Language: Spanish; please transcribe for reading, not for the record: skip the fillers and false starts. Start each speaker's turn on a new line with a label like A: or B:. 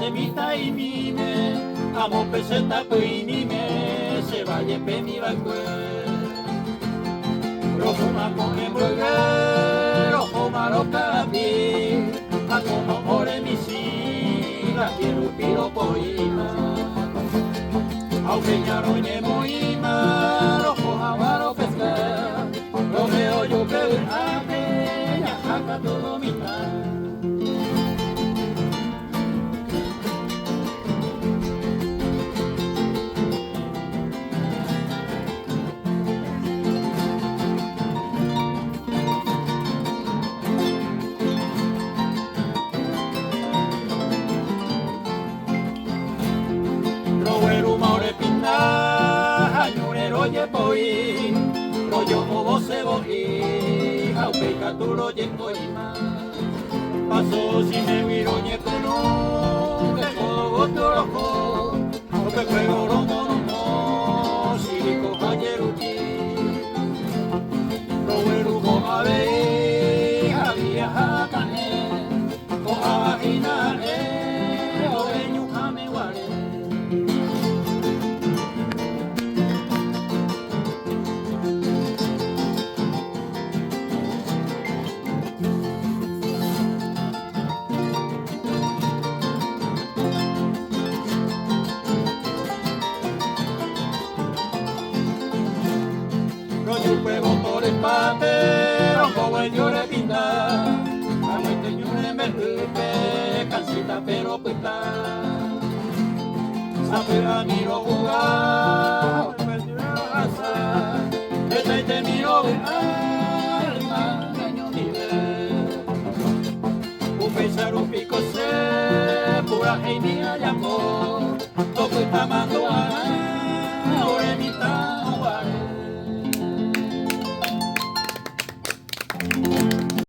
A: semita y mime, amo peseta y mime, se vaya pe mi balcue. Rojo con embrogue, rojo marocabi, a como ore mi si, la quiero piro poima. Aunque ya no me moima, rojo javaro pesca, romeo yo que ame, ya jaca todo mi mal. Oye poi, rollo como se voy, aunque caturo ye poima. Paso si me miro ye cono, que codo rojo, o que juego romo no, si coja yeruti. Roero coja ve, había jacane, coja ina o eñujame guare. Llore pinta, a muy teñure me rupe, cansita pero pita. Sabe a miro jugar, me tira asa, desde te miro de alma, año nivel. Un pesar un pico se, pura genia y amor, toco esta